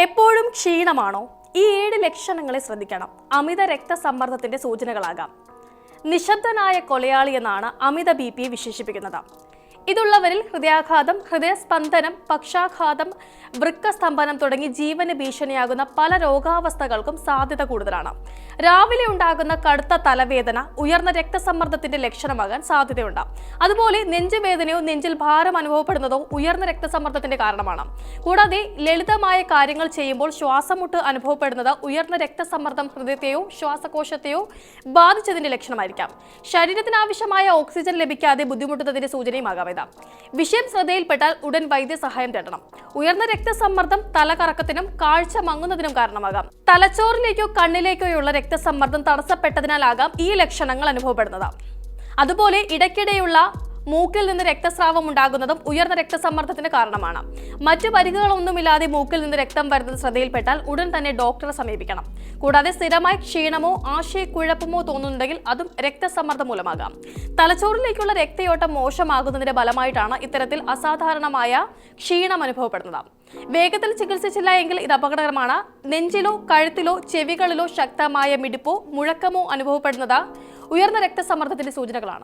എപ്പോഴും ക്ഷീണമാണോ? ഈ 7 ലക്ഷണങ്ങളെ ശ്രദ്ധിക്കണം. അമിത രക്തസമ്മർദ്ദത്തിന്റെ സൂചനകളാകാം. നിശബ്ദനായ കൊലയാളി എന്നാണ് അമിത BP വിശേഷിപ്പിക്കുന്നത്. ഇതുള്ളവരിൽ ഹൃദയാഘാതം, ഹൃദയസ്പന്ദനം, പക്ഷാഘാതം, വൃക്കസ്തംഭനം തുടങ്ങി ജീവന് ഭീഷണിയാകുന്ന പല രോഗാവസ്ഥകൾക്കും സാധ്യത കൂടുതലാണ്. രാവിലെ ഉണ്ടാകുന്ന കടുത്ത തലവേദന ഉയർന്ന രക്തസമ്മർദ്ദത്തിന്റെ ലക്ഷണമാകാൻ സാധ്യതയുണ്ട്. അതുപോലെ നെഞ്ചുവേദനയോ നെഞ്ചിൽ ഭാരം അനുഭവപ്പെടുന്നതോ ഉയർന്ന രക്തസമ്മർദ്ദത്തിന്റെ കാരണമാണ്. കൂടാതെ ലളിതമായ കാര്യങ്ങൾ ചെയ്യുമ്പോൾ ശ്വാസമുട്ട് അനുഭവപ്പെടുന്നത് ഉയർന്ന രക്തസമ്മർദ്ദം ഹൃദയത്തെയോ ശ്വാസകോശത്തെയോ ബാധിച്ചതിന്റെ ലക്ഷണമായിരിക്കാം. ശരീരത്തിനാവശ്യമായ ഓക്സിജൻ ലഭിക്കാതെ ബുദ്ധിമുട്ടുന്നതിന്റെ സൂചനയുമാകാം. വിഷയം ശ്രദ്ധയിൽപ്പെട്ടാൽ ഉടൻ വൈദ്യസഹായം തേടണം. ഉയർന്ന രക്തസമ്മർദ്ദം തലകറക്കത്തിനും കാഴ്ച മങ്ങുന്നതിനും കാരണമാകാം. തലച്ചോറിലേക്കോ കണ്ണിലേക്കോയുള്ള രക്തസമ്മർദ്ദം തടസ്സപ്പെട്ടതിനാലാകാം ഈ ലക്ഷണങ്ങൾ അനുഭവപ്പെടുന്നത്. അതുപോലെ ഇടയ്ക്കിടെയുള്ള മൂക്കിൽ നിന്ന് രക്തസ്രാവം ഉണ്ടാകുന്നതും ഉയർന്ന രക്തസമ്മർദ്ദത്തിന് കാരണമാണ്. മറ്റു പരിക്കുകളൊന്നുമില്ലാതെ മൂക്കിൽ നിന്ന് രക്തം വരുന്നത് ശ്രദ്ധയിൽപ്പെട്ടാൽ ഉടൻ തന്നെ ഡോക്ടറെ സമീപിക്കണം. കൂടാതെ സ്ഥിരമായി ക്ഷീണമോ ആശയക്കുഴപ്പമോ തോന്നുന്നുണ്ടെങ്കിൽ അതും രക്തസമ്മർദ്ദം മൂലമാകാം. തലച്ചോറിലേക്കുള്ള രക്തയോട്ടം മോശമാകുന്നതിന്റെ ഫലമായിട്ടാണ് ഇത്തരത്തിൽ അസാധാരണമായ ക്ഷീണം അനുഭവപ്പെടുന്നത്. വേഗത്തിൽ ചികിത്സിച്ചില്ല എങ്കിൽ ഇത് അപകടകരമാണ്. നെഞ്ചിലോ കഴുത്തിലോ ചെവികളിലോ ശക്തമായ മിടിപ്പോ മുഴക്കമോ അനുഭവപ്പെടുന്നത് ഉയർന്ന രക്തസമ്മർദ്ദത്തിന്റെ സൂചനകളാണ്.